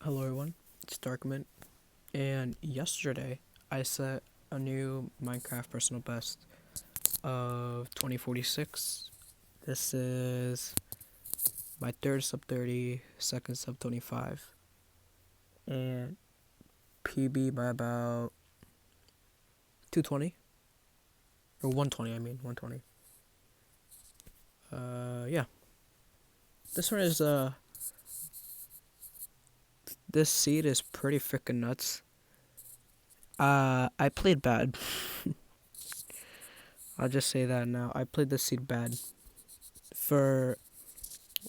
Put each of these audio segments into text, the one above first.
Hello everyone, it's Darkmint, and yesterday I set a new Minecraft personal best of 2046. This is my third sub 30, second sub 25, and PB by about 220 or 120. I mean 120. Yeah. This one is this seed is pretty freaking nuts. I played bad. I'll just say that now. I played this seed bad. For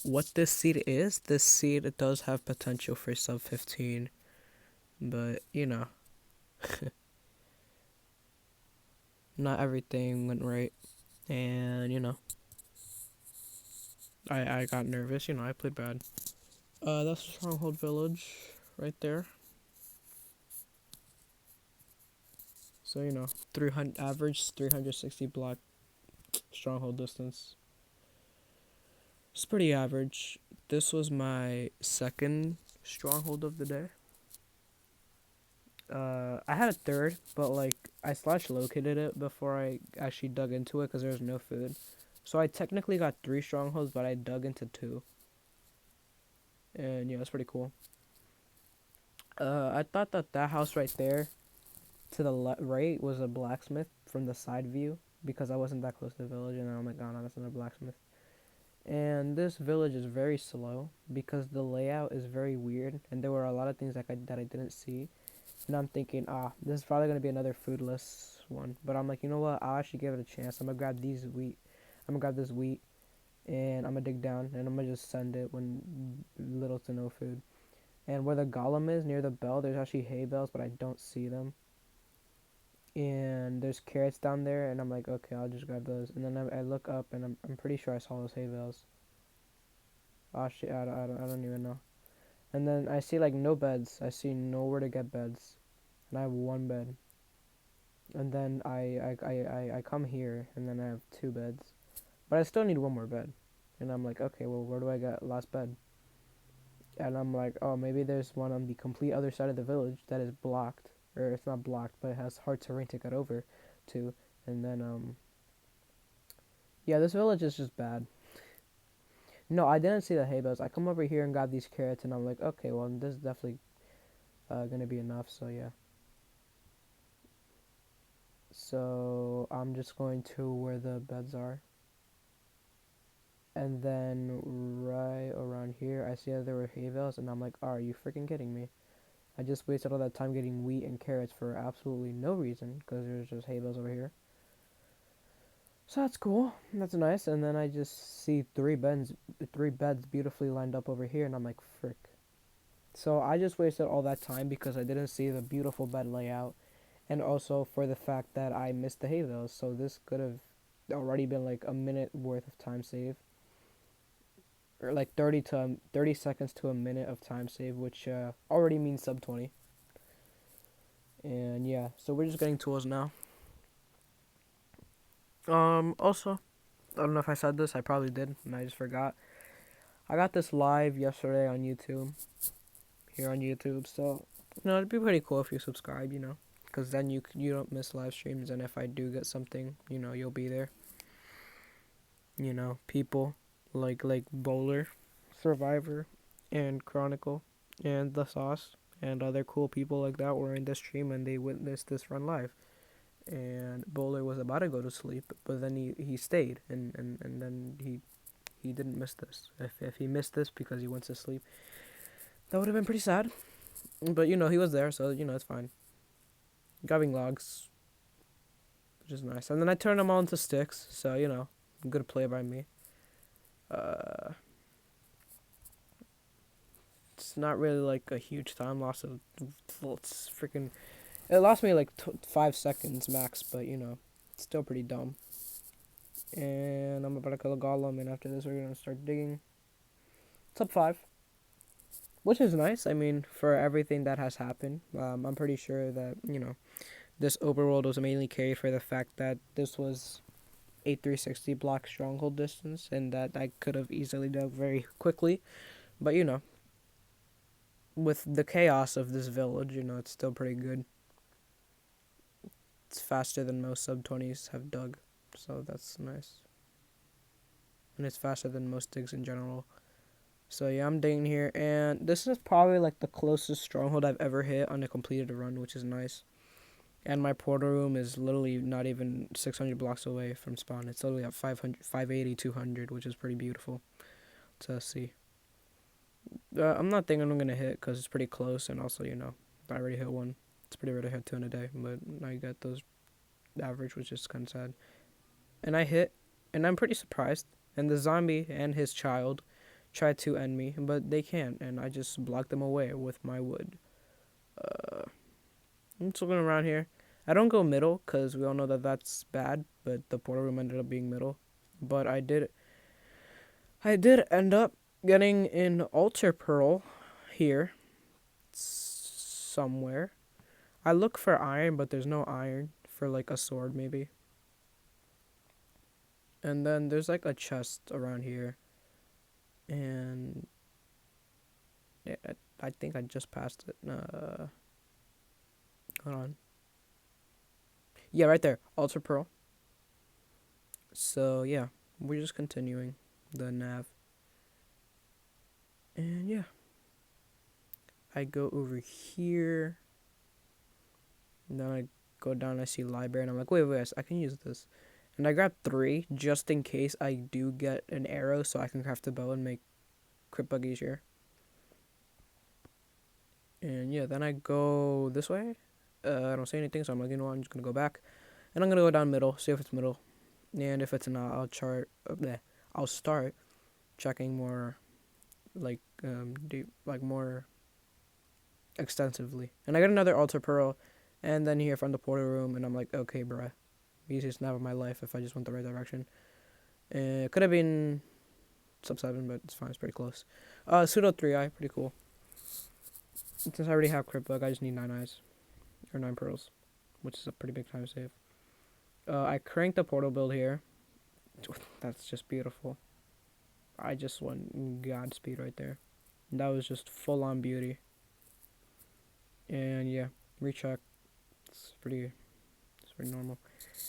what this seed it does have potential for sub 15, but not everything went right, and I got nervous. I played bad. That's Stronghold Village right there. So 300 average 360 block stronghold distance. It's pretty average. This was my second stronghold of the day. I had a third, but like I slash located it before I actually dug into it because there was no food. So I technically got three strongholds, but I dug into two, and yeah, it's pretty cool. I thought that house right there to the right was a blacksmith from the side view because I wasn't that close to the village, and then I'm like, oh no, that's another blacksmith. And this village is very slow because the layout is very weird, and there were a lot of things that I didn't see. And I'm thinking, this is probably gonna be another foodless one. But I'm like, you know what? I'll actually give it a chance. I'm gonna grab these wheat. I'm gonna grab this wheat, and I'm gonna dig down, and I'm gonna just send it when little to no food. And where the golem is near the bell, there's actually hay bales, but I don't see them. And there's carrots down there, and I'm like, okay, I'll just grab those. And then I look up, and I'm pretty sure I saw those hay bales. Oh shit, I don't even know. And then I see like no beds. I see nowhere to get beds, and I have one bed. And then I come here, and then I have two beds, but I still need one more bed. And I'm like, okay, well, where do I get last bed? And I'm like, oh, maybe there's one on the complete other side of the village that is blocked, or it's not blocked, but it has hard terrain to get over to. And then yeah, this village is just bad. No, I didn't see the hay bales. I come over here and got these carrots, and I'm like, okay, well, this is definitely gonna be enough. So yeah. So I'm just going to where the beds are. And then right around here, I see that there were hay bales, and I'm like, are you freaking kidding me? I just wasted all that time getting wheat and carrots for absolutely no reason, because there's just hay bales over here. So that's cool. That's nice. And then I just see three beds beautifully lined up over here, and I'm like, frick. So I just wasted all that time because I didn't see the beautiful bed layout, and also for the fact that I missed the hay bales. So this could have already been like a minute worth of time save, or like 30 seconds to a minute of time save, which already means sub 20. And yeah, so we're just getting tools now. Also, I don't know if I said this, I probably did and I just forgot. I got this live yesterday on YouTube, here on YouTube. So it'd be pretty cool if you subscribe, because then you don't miss live streams, and if I do get something, you'll be there. People like Bowler, Survivor, and Chronicle, and the Sauce, and other cool people like that were in this stream, and they witnessed this run live. And Bowler was about to go to sleep, but then he stayed, and then he didn't miss this. If he missed this because he went to sleep, that would have been pretty sad. But he was there, so it's fine. Grabbing logs, which is nice. And then I turned them all into sticks, so good play by me. Uh, it's not really like a huge time loss of, it's freaking. It lost me like 5 seconds max, but it's still pretty dumb. And I'm about to kill a golem, and after this we're gonna start digging. Top 5, which is nice. I mean, for everything that has happened, I'm pretty sure that this overworld was mainly carried for the fact that this was a 360 block stronghold distance, and that I could have easily dug very quickly. But with the chaos of this village, it's still pretty good. It's faster than most sub 20s have dug, so that's nice. And it's faster than most digs in general. So yeah, I'm digging here, and this is probably like the closest stronghold I've ever hit on a completed run, which is nice. And my portal room is literally not even 600 blocks away from spawn. It's literally at 500, 580, 200, which is pretty beautiful to see. I'm not thinking I'm gonna hit because it's pretty close, and also I already hit one. It's pretty rare to hit two in a day, but I got those average, which is kind of sad. And I hit, and I'm pretty surprised. And the zombie and his child tried to end me, but they can't, and I just blocked them away with my wood. I'm just looking around here. I don't go middle because we all know that that's bad, but the portal room ended up being middle. But I did end up getting an altar pearl here somewhere. I look for iron, but there's no iron for like a sword maybe. And then there's like a chest around here, and yeah, I think I just passed it. Hold on. Yeah, right there, altar pearl. So yeah, we're just continuing the nav. And yeah, I go over here. And then I go down, I see library, and I'm like, wait, I can use this. And I grab 3 just in case I do get an arrow so I can craft a bow and make crit bug easier. And yeah, then I go this way. I don't say anything, so I'm like, I'm just gonna go back. And I'm gonna go down middle, see if it's middle. And if it's not, I'll start checking more deep, like more extensively. And I got another altar pearl, and then here from the portal room, and I'm like, okay, bruh, easiest nap of my life if I just went the right direction. It could have been sub 7, but it's fine, it's pretty close. Pseudo 3-eye, pretty cool. Since I already have crit bug, I just need 9 eyes, or 9 pearls, which is a pretty big time save. I cranked the portal build here. That's just beautiful. I just went Godspeed right there. That was just full on beauty. And yeah, recheck. It's pretty normal.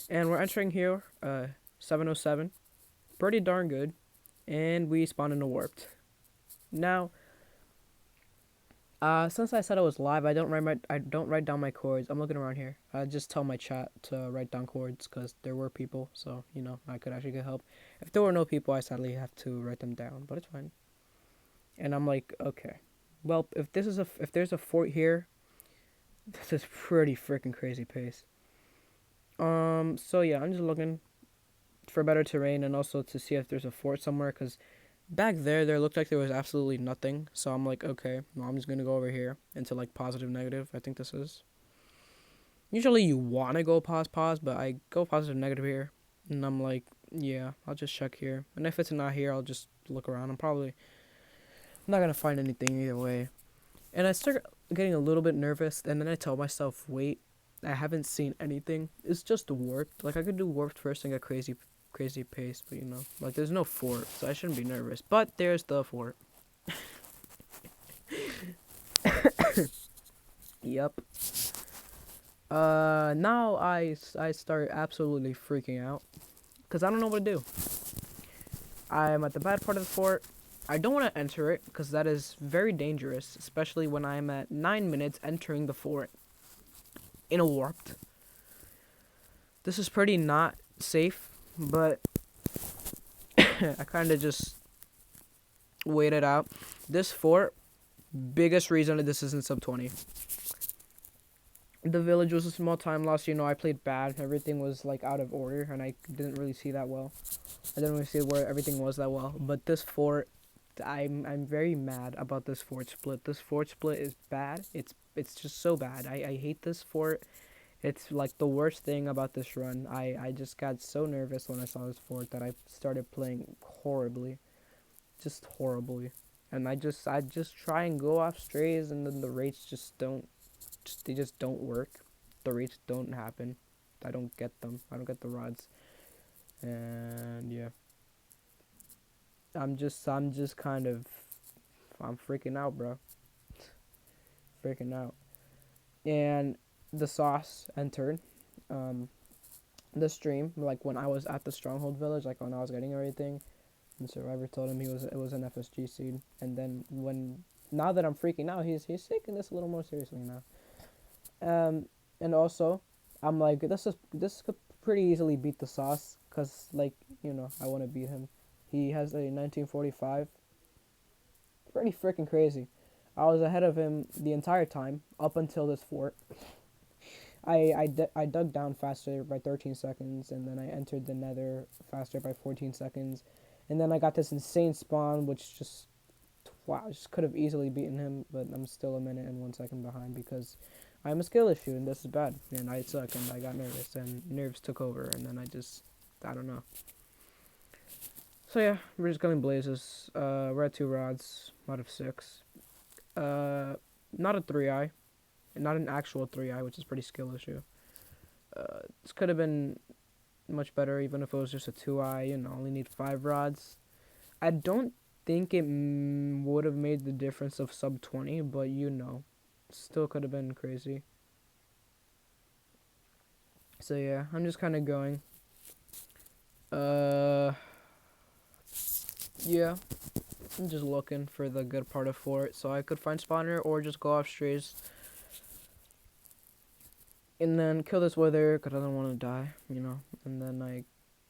And we're entering here, 707. Pretty darn good. And we spawn in a warped. Now, since I said I was live, I don't write down my chords. I'm looking around here. I just tell my chat to write down chords because there were people, so I could actually get help. If there were no people, I sadly have to write them down, but it's fine. And I'm like, okay, well, if there's a fort here, this is pretty freaking crazy pace. So yeah, I'm just looking for better terrain and also to see if there's a fort somewhere because back there looked like there was absolutely nothing. So I'm like, okay, well, I'm just gonna go over here into like positive negative. I think this is. Usually you wanna go pause, but I go positive negative here, and I'm like, yeah, I'll just check here. And if it's not here, I'll just look around. I'm not gonna find anything either way. And I start getting a little bit nervous, and then I tell myself, wait, I haven't seen anything. It's just warped. Like I could do warped first and get crazy pace, but like there's no fort, so I shouldn't be nervous. But there's the fort. Yep. Now I start absolutely freaking out because I don't know what to do. I'm at the bad part of the fort. I don't want to enter it because that is very dangerous, especially when I'm at 9 minutes entering the fort in a warped. This is pretty not safe, but I kind of just waited out. This fort, biggest reason that this isn't sub 20. The village was a small time loss. I played bad. Everything was like out of order, and I didn't really see that well. I didn't really see where everything was that well. But this fort, I'm very mad about this fort split. This fort split is bad. It's just so bad. I hate this fort. It's like the worst thing about this run. I just got so nervous when I saw this fort that I started playing horribly. Just horribly. And I just try and go off strays, and then the rates they just don't work. The rates don't happen. I don't get them. I don't get the rods. And yeah. I'm just kind of, I'm freaking out, bro. freaking out. And the sauce entered um, the stream, like when I was at the Stronghold Village, like when I was getting everything. And Survivor told him it was an FSG seed. And then now that I'm freaking out, he's taking this a little more seriously now. And also, I'm like, this could pretty easily beat the sauce, cause like I want to beat him. He has a 1945. Pretty freaking crazy. I was ahead of him the entire time up until this fort. I dug down faster by 13 seconds, and then I entered the nether faster by 14 seconds. And then I got this insane spawn, which just, wow, just could have easily beaten him, but I'm still a minute and 1 second behind because I am a skill issue, and this is bad. And I suck, and I got nervous, and nerves took over, and then I don't know. So yeah, we're just going blazes. We're at 2 rods out of 6. Not a 3-eye. Not an actual 3-eye, which is pretty skill issue. This could have been much better even if it was just a 2-eye, only need 5 rods. I don't think it would have made the difference of sub 20, but still could have been crazy. So yeah, I'm just kind of going. Yeah, I'm just looking for the good part of fort so I could find spawner or just go off strays. And then kill this wither because I don't want to die, And then I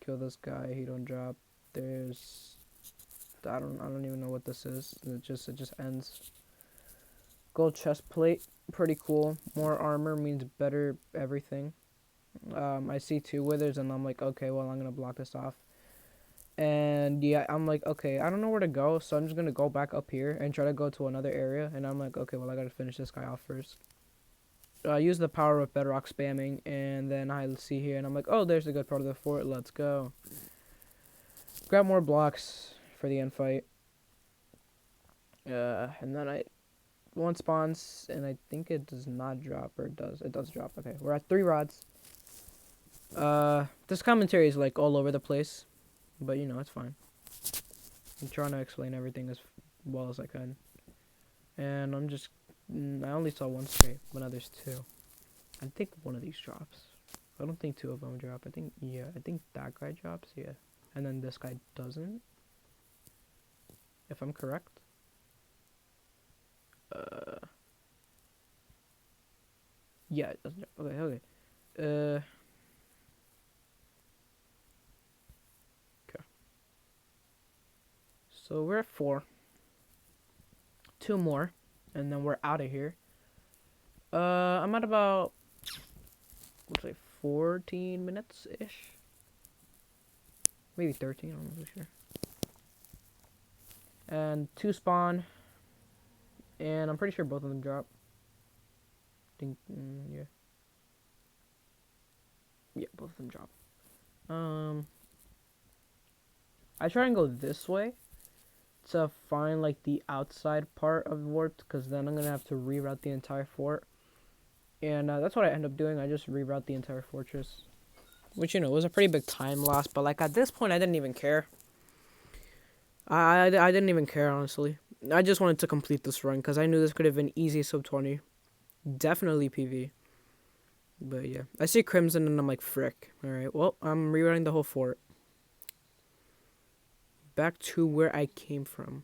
kill this guy. He don't drop. There's, I don't even know what this is. It just ends. Gold chest plate, pretty cool. More armor means better everything. I see 2 withers and I'm like, okay, well I'm gonna block this off. And yeah, I'm like, okay, I don't know where to go, so I'm just gonna go back up here and try to go to another area. And I'm like, okay, well I gotta finish this guy off first. Use the power of bedrock spamming, and then I see here, and I'm like, oh, there's a good part of the fort. Let's go. Grab more blocks for the end fight. And then one spawns, and I think it does not drop, or it does. It does drop. Okay, we're at 3 rods. This commentary is like all over the place, but it's fine. I'm trying to explain everything as well as I can, and I only saw 1 stray, but now there's 2. I think one of these drops. I don't think 2 of them drop. I think that guy drops, yeah. And then this guy doesn't. If I'm correct. Yeah, it doesn't drop. Okay. Okay. So we're at 4. 2 more. And then we're out of here. I'm at about, looks like 14 minutes-ish. Maybe 13, I'm not really sure. And 2 spawn. And I'm pretty sure both of them drop. Yeah. Yeah, both of them drop. I try and go this way to find like the outside part of the fort, because then I'm gonna have to reroute the entire fort. And that's what I end up doing. I just reroute the entire fortress, which was a pretty big time loss. But like at this point, I didn't even care. I didn't even care, honestly. I just wanted to complete this run because I knew this could have been easy sub 20, definitely PV. But yeah, I see Crimson and I'm like, frick. All right, well, I'm rewriting the whole fort. Back to where I came from.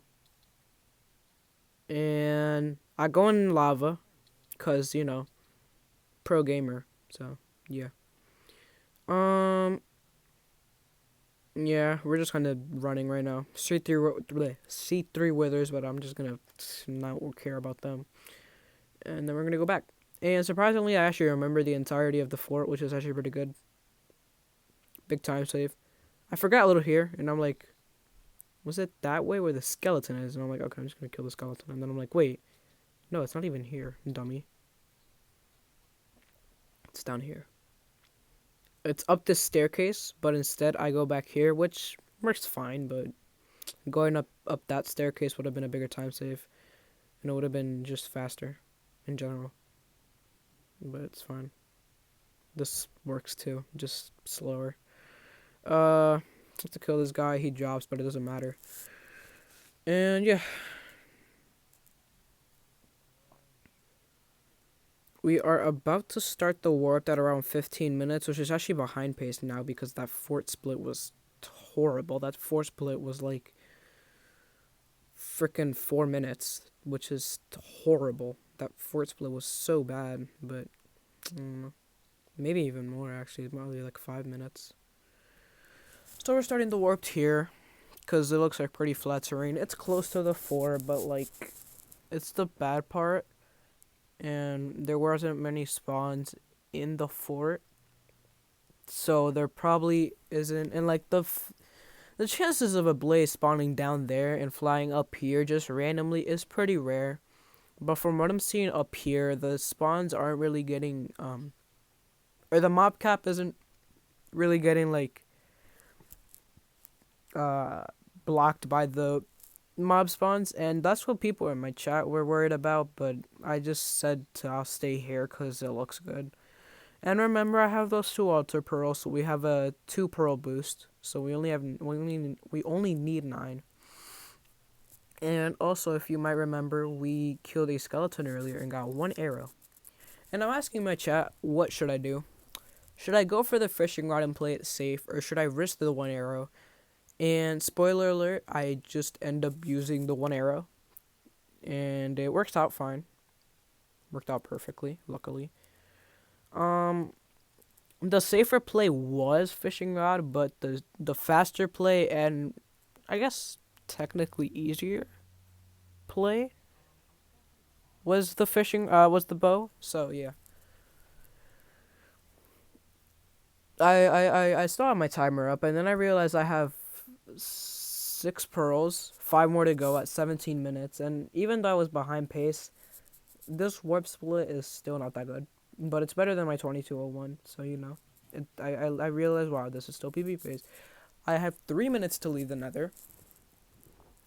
And I go in lava because, pro gamer. So, yeah. Yeah, we're just kind of running right now. C3 withers, but I'm just going to not care about them. And then we're going to go back. And surprisingly, I actually remember the entirety of the fort, which is actually pretty good. Big time save. I forgot a little here, and I'm like, was it that way where the skeleton is? And I'm like, okay, I'm just going to kill the skeleton. And then I'm like, wait, no, it's not even here, dummy. It's down here. It's up this staircase, but instead I go back here, which works fine, but going up that staircase would have been a bigger time save. And it would have been just faster in general. But it's fine. This works too, just slower. Have to kill this guy, he drops, but it doesn't matter. And yeah. We are about to start the warp at around 15 minutes, which is actually behind pace now because that fort split was horrible. That fort split was like freaking 4 minutes, which is horrible. That fort split was so bad, but maybe even more actually, probably like 5 minutes. So we're starting the warp here because it looks like pretty flat terrain. It's close to the fort, but like it's the bad part, and there wasn't many spawns in the fort, so there probably isn't. And like the chances of a blaze spawning down there and flying up here just randomly is pretty rare. But from what I'm seeing up here, the spawns aren't really getting or the mob cap isn't really getting like uh blocked by the mob spawns, and that's what people in my chat were worried about. But I just said I'll stay here because it looks good. And remember, I have those 2 altar pearls, so we have a 2 pearl boost. So we only need 9. And also, if you might remember, we killed a skeleton earlier and got 1 arrow. And I'm asking my chat, what should I do? Should I go for the fishing rod and play it safe, or should I risk the 1 arrow? And spoiler alert, I just end up using the 1 arrow, and it works out fine. Worked out perfectly, luckily. The safer play was fishing rod, but the faster play and I guess technically easier play was the bow. So yeah. I still have my timer up, and then I realized I have 6 pearls, 5 more to go at 17 minutes, and even though I was behind pace, this warp split is still not that good. But it's better than my 2201, so you know. I realized, wow, this is still PvP phase. I have 3 minutes to leave the nether,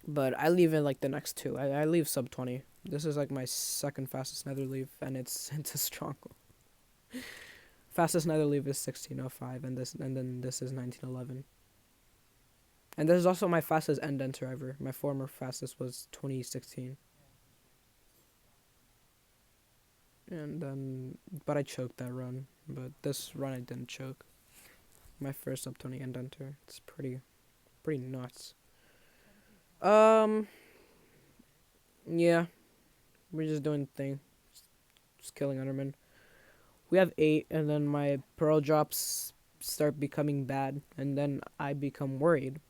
but I leave in like the next 2. I leave sub 20. This is like my second fastest nether leave, and it's a strong one. Fastest nether leave is 1605, and then this is 1911. And this is also my fastest end enter ever. My former fastest was 2016. And then, but I choked that run. But this run I didn't choke. My first sub 20 end enter. It's pretty nuts. Yeah, we're just doing the thing. Just killing Enderman. We have 8, and then my pearl drops start becoming bad, and then I become worried.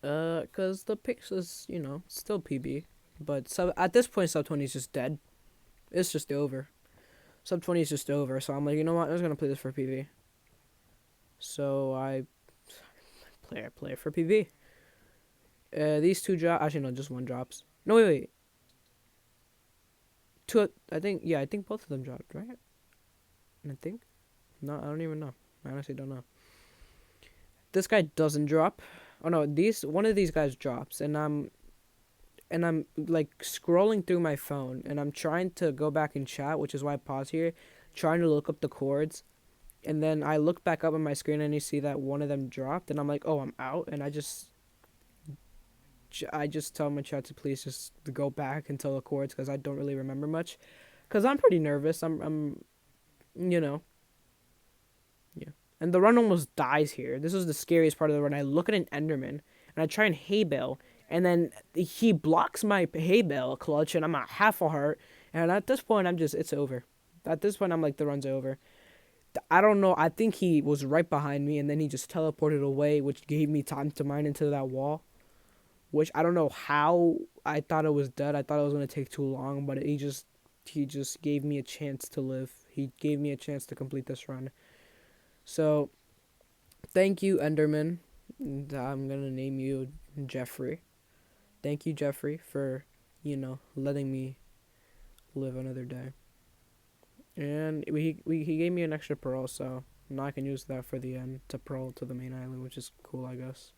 Cause the pix is, still PB, but at this point sub 20 is just dead. It's just over. Sub 20 is just over, so I'm like, you know what? I'm just gonna play this for PV. So I play it for PV. These 2 drop. Actually, no, just 1 drops. No, wait. 2. I think both of them dropped, right? I think. No, I don't even know. I honestly don't know. This guy doesn't drop. Oh no, one of these guys drops, and I'm like scrolling through my phone, and I'm trying to go back in chat, which is why I pause here, trying to look up the chords, and then I look back up on my screen and you see that one of them dropped, and I'm like, oh, I'm out, and I just tell my chat to please just go back and tell the chords because I don't really remember much, because I'm pretty nervous. I'm yeah. And the run almost dies here. This is the scariest part of the run. I look at an Enderman and I try and hay bale, and then he blocks my hay bale clutch, and I'm at half a heart. And at this point, it's over. At this point, I'm like, the run's over. I don't know. I think he was right behind me, and then he just teleported away, which gave me time to mine into that wall. Which I don't know how I thought it was dead. I thought it was gonna take too long, but he just gave me a chance to live. He gave me a chance to complete this run. So, thank you, Enderman. I'm gonna name you Jeffrey. Thank you, Jeffrey, for, letting me live another day. And he gave me an extra pearl, so now I can use that for the end to pearl to the main island, which is cool, I guess.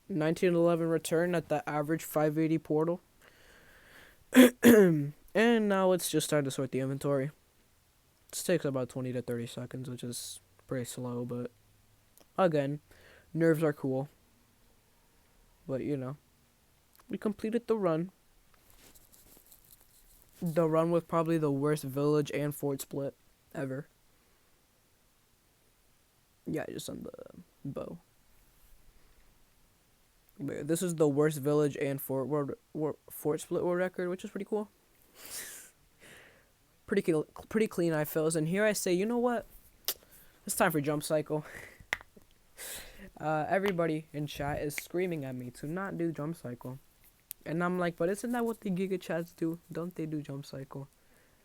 1911 return at the average 580 portal. And now it's just time to sort the inventory. This takes about 20 to 30 seconds, which is pretty slow, but again, nerves are cool. But we completed the run. the run with probably the worst village and fort split ever. Yeah, just on the bow. But yeah, this is the worst village and fort split world record, which is pretty cool. Pretty clean eye fills. And here I say, you know what? It's time for jump cycle. Everybody in chat is screaming at me to not do jump cycle. And I'm like, but isn't that what the Giga Chats do? Don't they do jump cycle?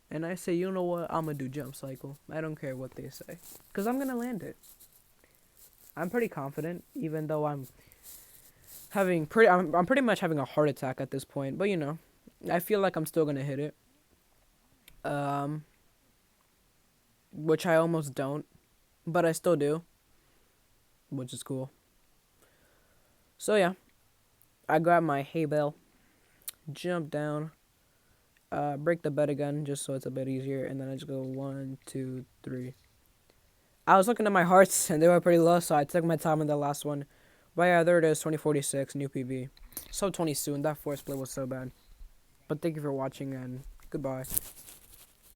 And I say, you know what? I'm gonna do jump cycle. I don't care what they say. Because I'm gonna land it. I'm pretty confident, even though I'm pretty much having a heart attack at this point. But you know, I feel like I'm still gonna hit it. Which I almost don't. But I still do. Which is cool. So yeah. I grab my hay bale. Jump down. Break the bed again, just so it's a bit easier, and then I just go 1, 2, 3. I was looking at my hearts, and they were pretty low, so I took my time on the last one. But yeah, there it is, 2046, new PB. So 20 soon, that fourth split was so bad. But thank you for watching, and goodbye.